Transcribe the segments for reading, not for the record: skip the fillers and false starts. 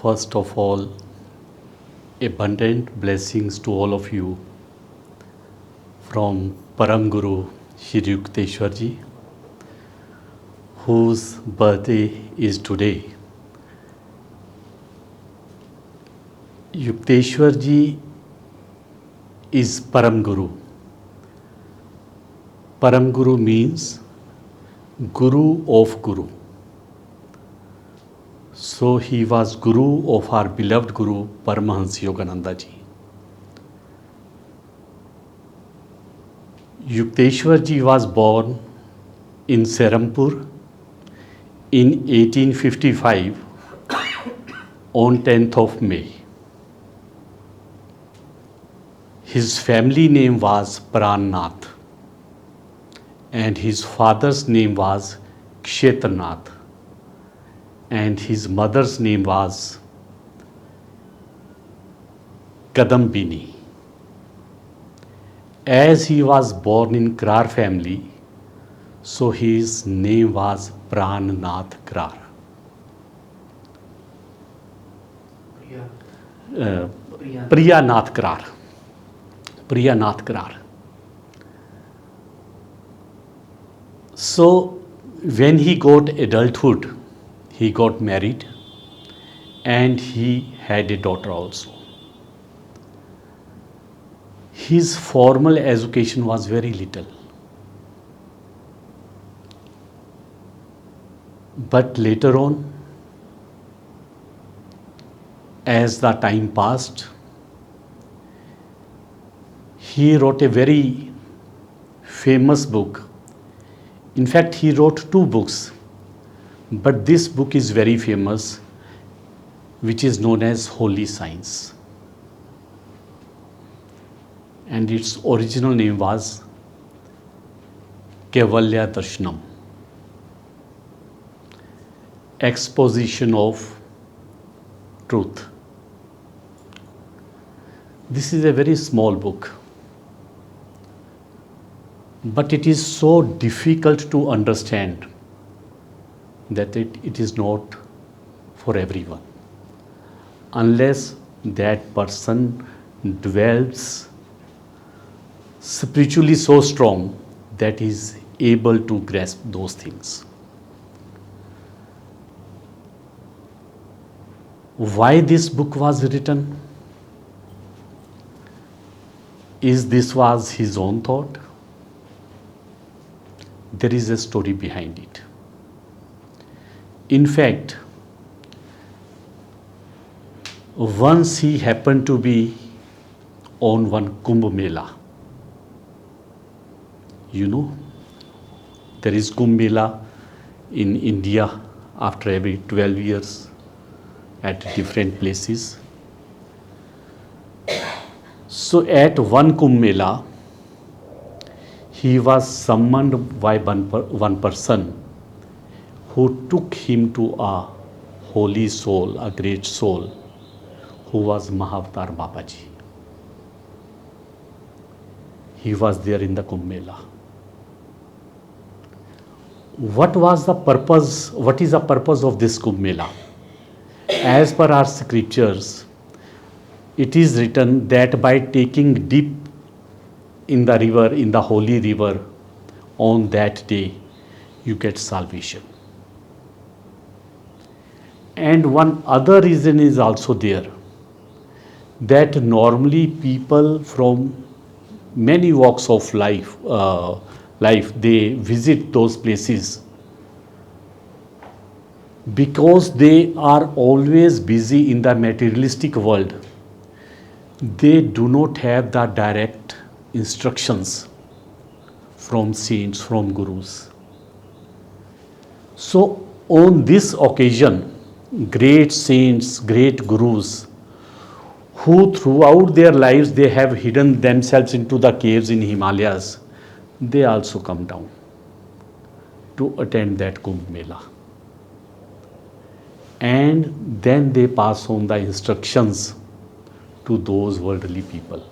First of all, abundant blessings to all of you from Param Guru Shri Yukteswar ji, whose birthday is today. Yukteswar ji is Param Guru. Param Guru means Guru of Guru. So he was Guru of our beloved Guru Paramahansa Yogananda ji. Yukteswar ji was born in Serampur in 1855 on 10th of May. His family name was Prannath and his father's name was Kshetranath and his mother's name was Kadambini. As he was born in Krar family, so his name was Prannath Krar. Priyanath Krar. Priyanath Krar. So when he got adulthood, he got married and he had a daughter also. His formal education was very little. But later on, as the time passed, he wrote a very famous book. In fact, he wrote two books, but this book is very famous, which is known as Holy Science. And its original name was Kaivalya Darshanam, Exposition of Truth. This is a very small book, but it is so difficult to understand that it is not for everyone, unless that person dwells spiritually so strong that he is able to grasp those things. Why this book was written? Is this was his own thought? There is a story behind it. In fact, once he happened to be on one Kumbh Mela. You know, there is Kumbh Mela in India after every 12 years at different places. So at one Kumbh Mela, he was summoned by one person who took him to a holy soul, a great soul, who was Mahavatar Babaji. He was there in the Kumbh Mela. What was the purpose? What is the purpose of this Kumbh Mela? As per our scriptures, it is written that by taking dip in the river, in the holy river, on that day, you get salvation. And one other reason is also there, that normally people from many walks of life, they visit those places because they are always busy in the materialistic world. They do not have the direct instructions from saints, from gurus. So on this occasion, great saints, great gurus, who throughout their lives they have hidden themselves into the caves in Himalayas, they also come down to attend that Kumbh Mela. And then they pass on the instructions to those worldly people,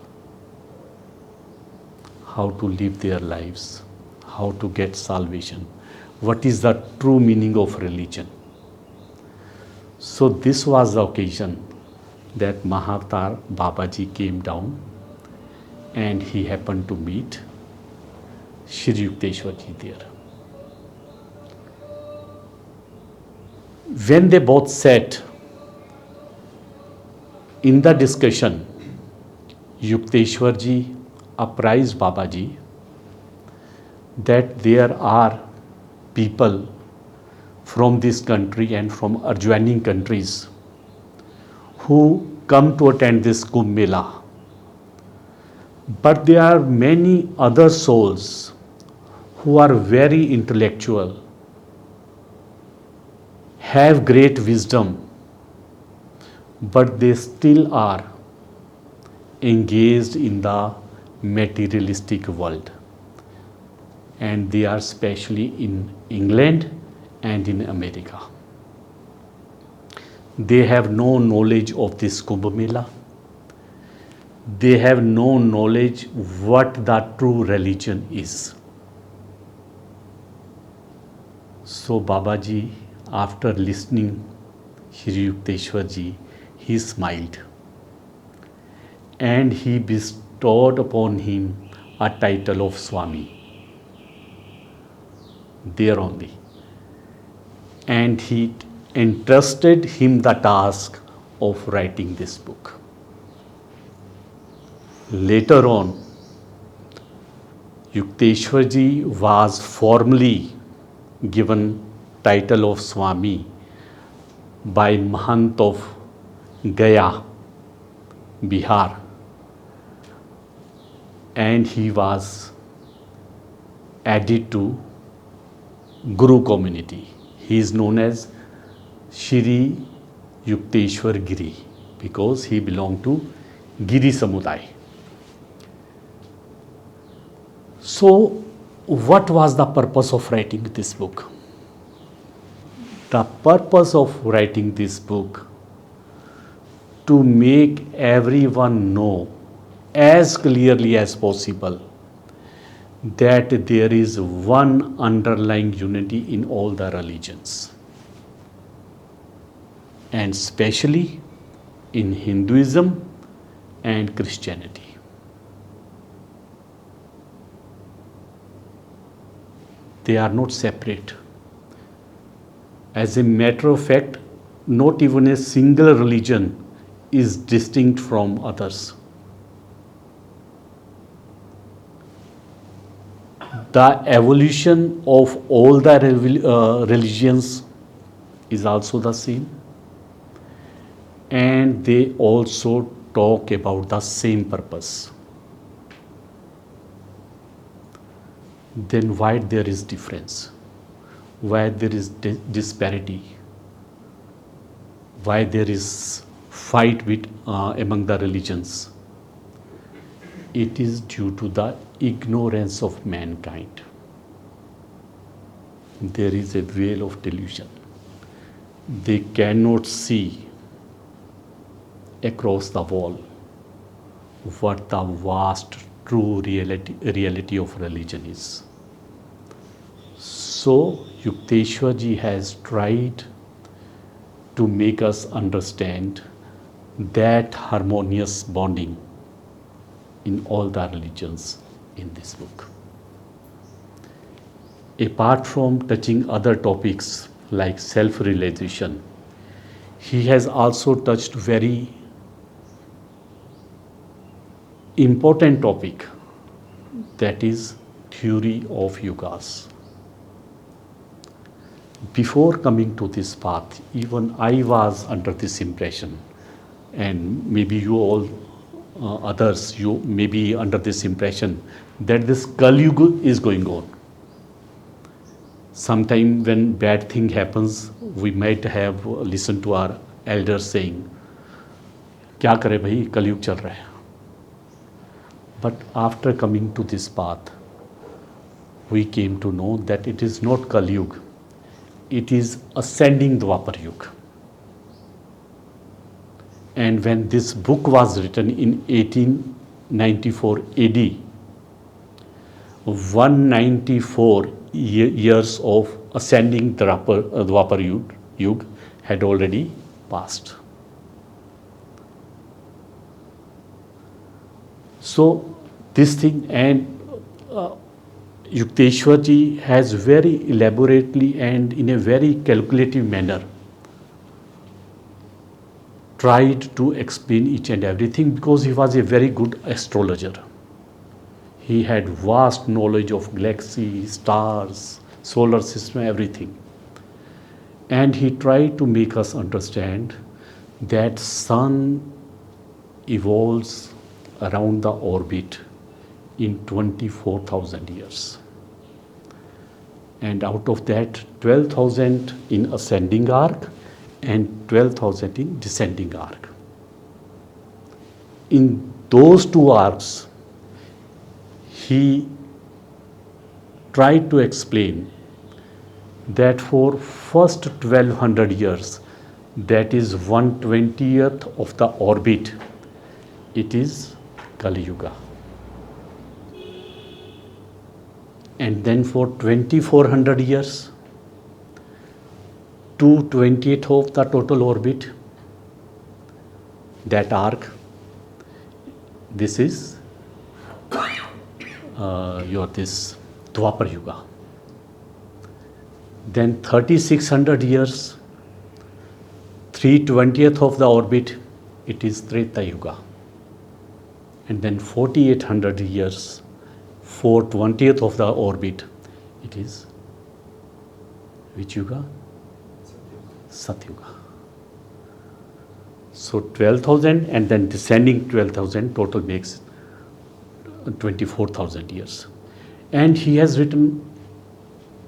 how to live their lives, how to get salvation, what is the true meaning of religion. So this was the occasion that Mahavatar Babaji came down and he happened to meet Shri Yukteswar ji there. When they both sat in the discussion, Yukteswar ji apprised Babaji that there are people from this country and from adjoining countries who come to attend this Kumbh Mela. But there are many other souls who are very intellectual, have great wisdom, but they still are engaged in the materialistic world. And they are especially in England and in America. They have no knowledge of this Kumbh Mela. They have no knowledge what the true religion is. So Babaji, after listening Shri Yukteswar ji, he smiled and he bestowed upon him a title of Swami. There only. And he entrusted him the task of writing this book. Later on, Yukteswar ji was formally given title of Swami by Mahant of Gaya, Bihar, and he was added to Guru community. He is known as Shri Yukteswar Giri because he belonged to Giri Samudai. So, what was the purpose of writing this book? The purpose of writing this book to make everyone know as clearly as possible that there is one underlying unity in all the religions, and especially in Hinduism and Christianity. They are not separate. As a matter of fact, not even a single religion is distinct from others. The evolution of all the religions is also the same, and they also talk about the same purpose. Then why there is difference? Why there is disparity? Why there is fight among the religions? It is due to the ignorance of mankind. There is a veil of delusion. They cannot see across the wall what the vast true reality of religion is. So Yukteswar ji has tried to make us understand that harmonious bonding in all the religions in this book. Apart from touching other topics like self-realization, he has also touched very important topic, that is theory of yugas. Before coming to this path, even I was under this impression, and maybe you all others, you may be under this impression that this Kali Yuga is going on. Sometime when bad thing happens, we might have listened to our elders saying, क्या करे भाई, कलयुग चल रहा है. But after coming to this path, we came to know that it is not Kali Yuga, it is ascending Dwapar Yuga. And when this book was written in 1894 AD, 194 years of ascending Dwapar Yuga had already past. So this thing, and Yukteswar ji has very elaborately and in a very calculative manner tried to explain each and everything, because he was a very good astrologer. He had vast knowledge of galaxies, stars, solar system, everything. And he tried to make us understand that sun evolves around the orbit in 24,000 years. And out of that, 12,000 in ascending arc and 12,000 in descending arc. In those two arcs, he tried to explain that for first 1200 years, that is 1/20th of the orbit, it is Kali Yuga. And then for 2400 years, 2/20th of the total orbit, that arc, this is this Dwapar Yuga. Then 3600 years, 3/20th of the orbit, it is Treta Yuga. And then 4800 years, 4/20th of the orbit, it is which Yuga? Satyuga. So 12,000 and then descending 12,000, total makes 24,000 years. And he has written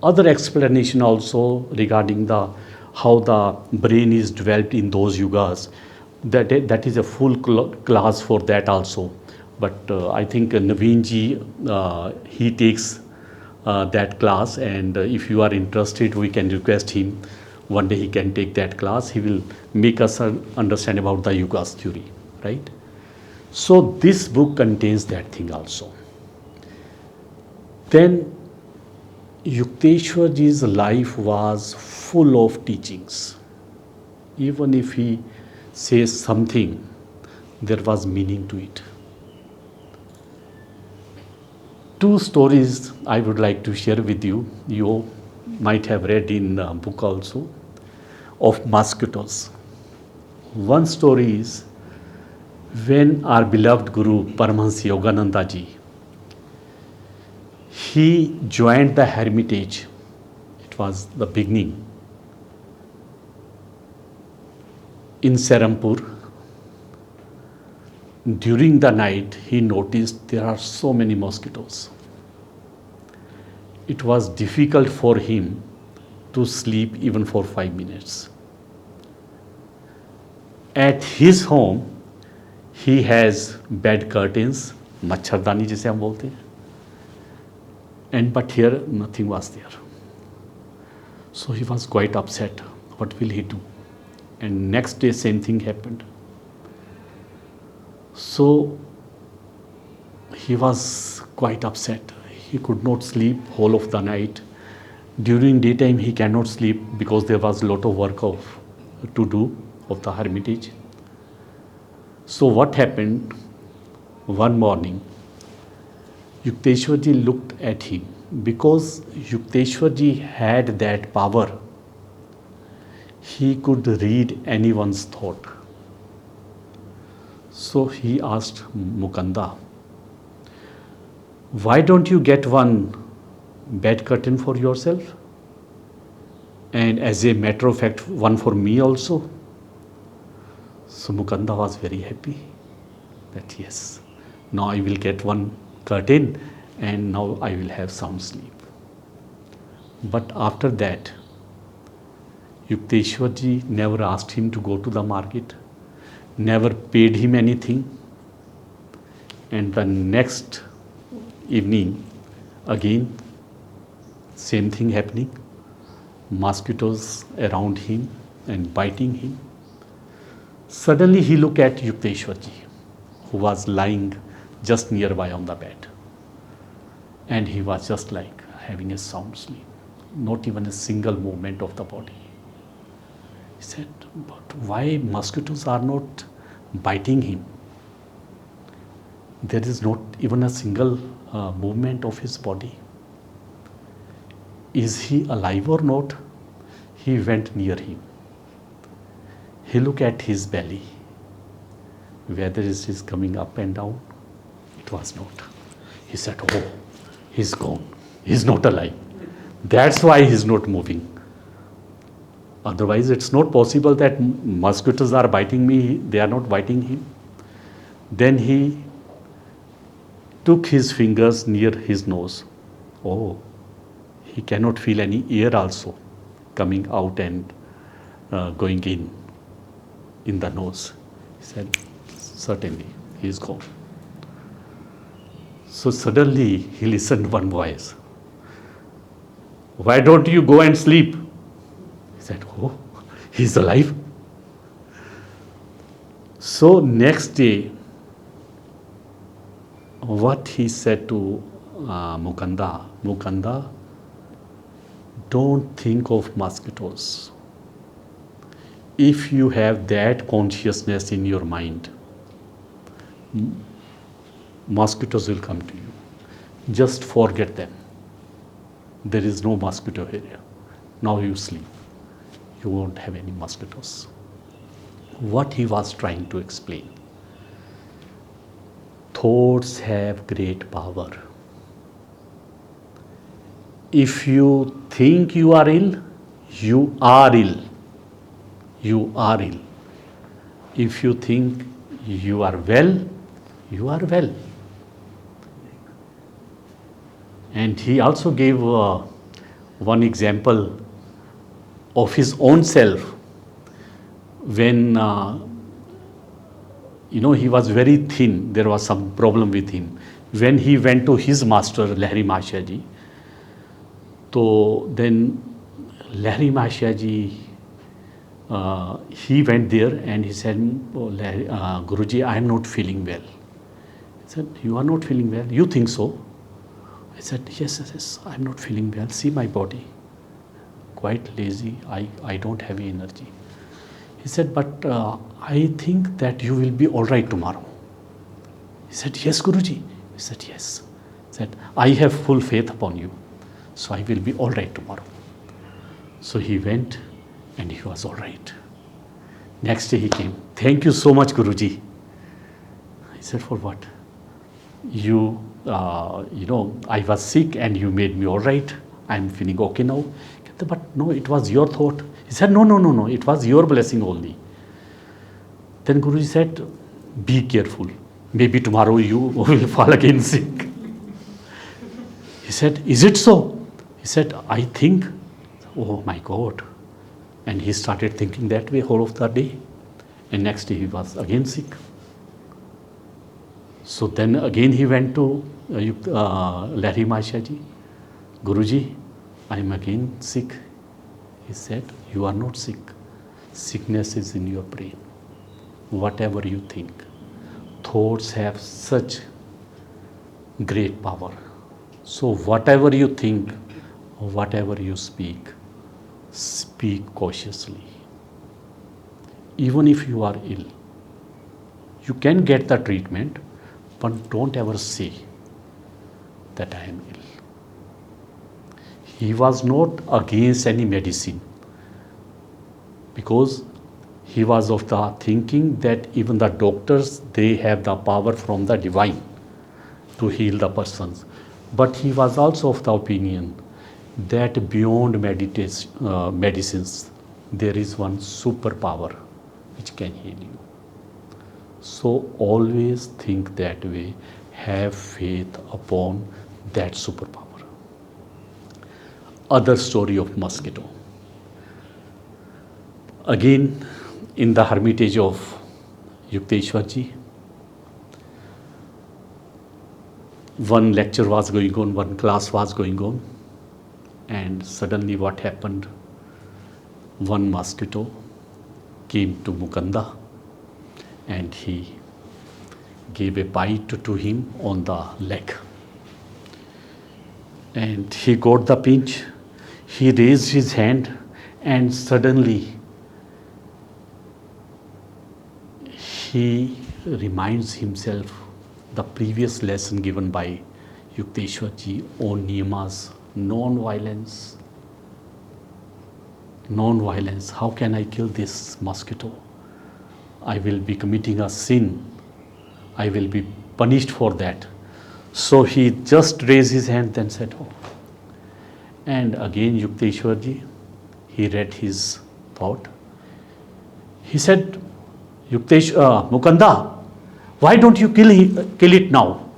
other explanation also regarding the how the brain is developed in those yugas. That is a full class for that also. But I think Naveen ji, he takes that class, and if you are interested, we can request him. One day he can take that class. He will make us understand about the yugas theory, right? So this book contains that thing also. Then Yukteswar ji's life was full of teachings. Even if he says something, there was meaning to it. Two stories I would like to share with you. You might have read in the book also, of mosquitoes. One story is when our beloved Guru Paramahansa Yogananda ji, he joined the hermitage. It was the beginning in Serampur. During the night, he noticed there are so many mosquitoes. It was difficult for him to sleep even for 5 minutes. At his home, he has bed curtains, machardani जिसे हम बोलते हैं, and but here nothing was there. So he was quite upset. What will he do? And next day same thing happened. So he was quite upset. He could not sleep whole of the night. During daytime he cannot sleep because there was a lot of work to do of the hermitage. So what happened? One morning, Yukteswar ji looked at him. Because Yukteswar ji had that power, he could read anyone's thought. So he asked Mukanda, why don't you get one bed curtain for yourself? And as a matter of fact, one for me also. So Mukanda was very happy that yes, now I will get one curtain and now I will have sound sleep. But after that, Yukteswar ji never asked him to go to the market, never paid him anything. And the next evening, again, same thing happening. Mosquitoes around him and biting him. Suddenly he looked at Yukteswar ji, who was lying just nearby on the bed. And he was just like having a sound sleep, not even a single movement of the body. He said, but why mosquitoes are not biting him? There is not even a single movement of his body. Is he alive or not? He went near him. He looked at his belly. Whether it is coming up and down, it was not. He said, oh, he's gone. He's not alive. That's why he's not moving. Otherwise, it's not possible that mosquitoes are biting me, they are not biting him. Then he took his fingers near his nose. Oh, he cannot feel any air also coming out and going in the nose. He said, certainly, he is gone. So suddenly he listened one voice. Why don't you go and sleep? He said, oh, he's alive. So next day, what he said to Mukanda, don't think of mosquitoes. If you have that consciousness in your mind, mosquitoes will come to you. Just forget them. There is no mosquito here. Now you sleep. You won't have any mosquitoes. What he was trying to explain. Thoughts have great power. If you think you are ill, you are ill. You are ill. If you think you are well, you are well. And he also gave one example of his own self when he was very thin. There was some problem with him. When he went to his master, Lahari Mahasaya Ji, so then Lahari Mahasaya Ji, he went there and he said, oh, Guruji, I am not feeling well. He said, you are not feeling well? You think so? I said, yes, I am not feeling well. See my body, quite lazy. I don't have any energy. He said, but I think that you will be all right tomorrow. He said, yes, Guruji. He said, yes. He said, I have full faith upon you. So I will be all right tomorrow. So he went and he was all right. Next day he came. Thank you so much, Guruji. I said, for what? I was sick and you made me all right. I'm feeling okay now. But no, it was your thought. He said, no, it was your blessing only. Then Guruji said, be careful. Maybe tomorrow you will fall again sick. He said, is it so? He said, I think. Oh my God. And he started thinking that way whole of the day. And next day he was again sick. So then again he went to Lahari Mahasaya Ji. Guruji, I am again sick. He said, you are not sick. Sickness is in your brain. Whatever you think. Thoughts have such great power. So whatever you think, whatever you speak cautiously. Even if you are ill, you can get the treatment, but don't ever say that I am ill. He was not against any medicine because he was of the thinking that even the doctors, they have the power from the divine to heal the persons. But he was also of the opinion that beyond medicines, there is one superpower which can heal you. So always think that way, have faith upon that superpower. Other story of mosquito. Again, in the hermitage of Yukteswar ji, one lecture was going on, one class was going on, and suddenly what happened? One mosquito came to Mukanda and he gave a bite to him on the leg. And he got the pinch. He raised his hand and suddenly he reminds himself the previous lesson given by Yukteswar ji on niyamas, non-violence. Non-violence, how can I kill this mosquito? I will be committing a sin. I will be punished for that. So he just raised his hand and said, oh. And again Yukteswar ji, he read his thought. He said, Mukanda, why don't you kill it now?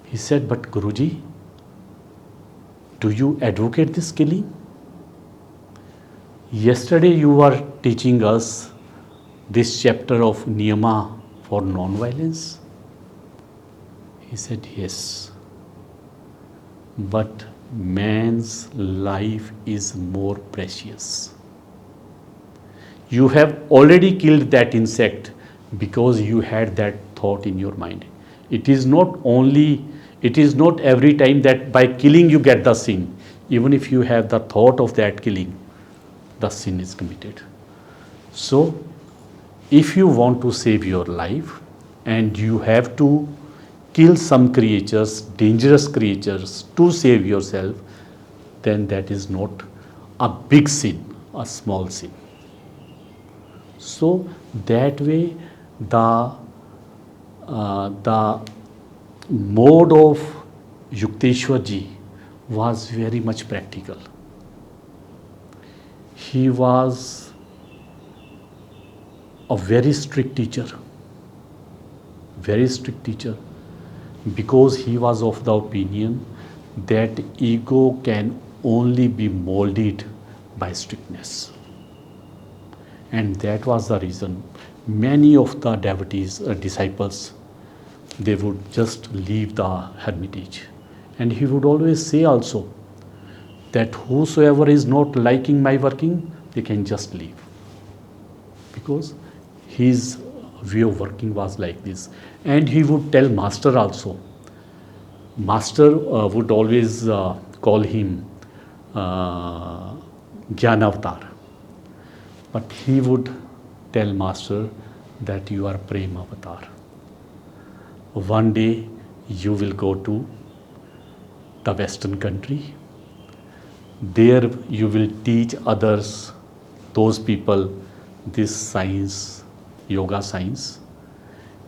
He said, but Guruji, do you advocate this killing? Yesterday you were teaching us this chapter of Niyama for non-violence. He said, yes. But man's life is more precious. You have already killed that insect because you had that thought in your mind. It is not every time that by killing you get the sin. Even if you have the thought of that killing, the sin is committed. So, if you want to save your life and you have to kill some creatures, dangerous creatures, to save yourself, then that is not a big sin, a small sin. So that way the mode of Yukteswar ji was very much practical. He was a very strict teacher, because he was of the opinion that ego can only be molded by strictness. And that was the reason many of the devotees, disciples, they would just leave the hermitage. And he would always say also that whosoever is not liking my working, they can just leave. Because his way of working was like this. And he would tell Master also. Master would always call him Gyanavatar. But he would tell Master that you are Prem avatar. One day you will go to the Western country. There you will teach others, those people, this science, yoga science,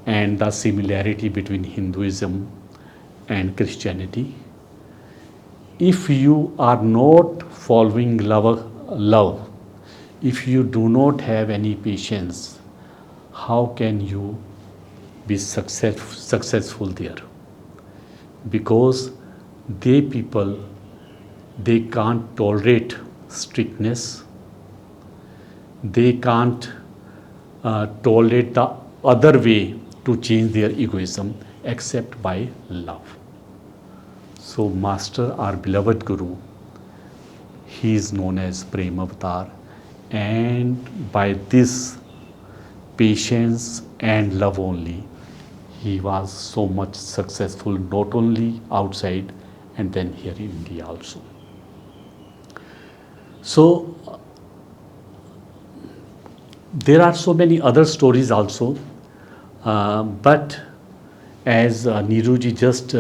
and the similarity between Hinduism and Christianity. If you are not following love, if you do not have any patience, how can you be successful there? Because they can't tolerate strictness. They can't tolerate the other way to change their egoism except by love. So Master, our beloved Guru, he is known as Prem Avatar, and by this patience and love only, he was so much successful, not only outside and then here in India also. So there are so many other stories also, but as Neeruji just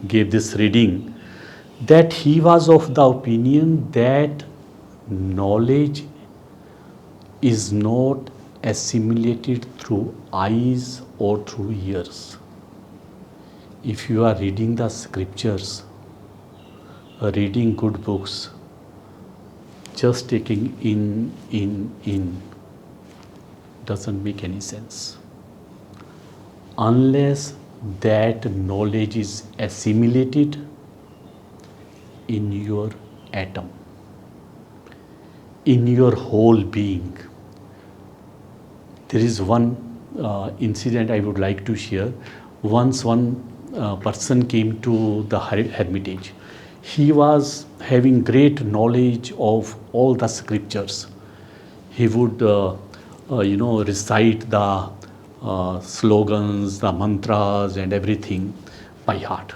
gave this reading, that he was of the opinion that knowledge is not assimilated through eyes or through ears. If you are reading the scriptures, reading good books, just taking in doesn't make any sense. Unless that knowledge is assimilated in your atom, in your whole being. There is one incident I would like to share. Once one person came to the hermitage. He was having great knowledge of all the scriptures. He would, recite the slogans, the mantras and everything by heart.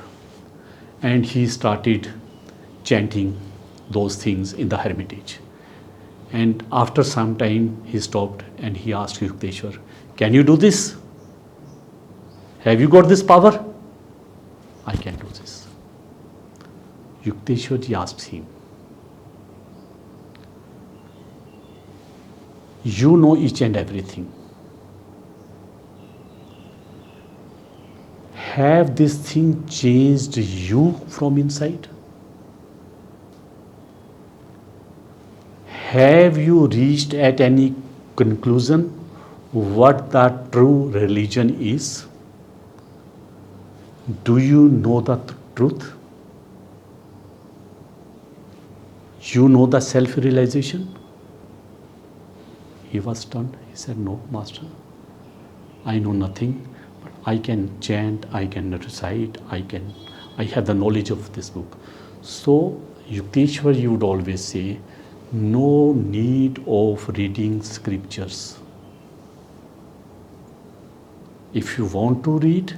And he started chanting those things in the hermitage. And after some time, he stopped and he asked Yukteswar, "Can you do this? Have you got this power?" "I can do this." Yukteswar ji asked him, "You know each and everything. Have this thing changed you from inside? Have you reached at any conclusion what the true religion is? Do you know the truth? You know the self-realization?" He was stunned. He said, "No, Master, I know nothing, but I can chant, I can recite, I have the knowledge of this book." So Yukteswar, you would always say, no need of reading scriptures. If you want to read,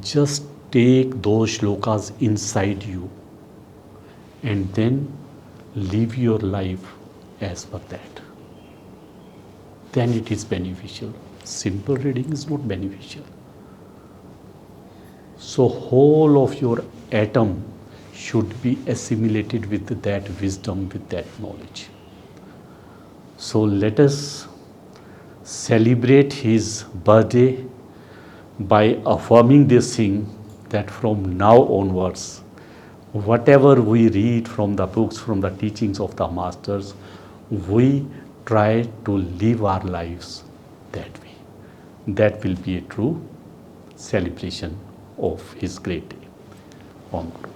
just take those shlokas inside you and then live your life as per that. Then it is beneficial. Simple reading is not beneficial. So whole of your atom should be assimilated with that wisdom, with that knowledge. So let us celebrate his birthday by affirming this thing, that from now onwards, whatever we read from the books, from the teachings of the masters, we try to live our lives that way. That will be a true celebration of his great day. Om Guru.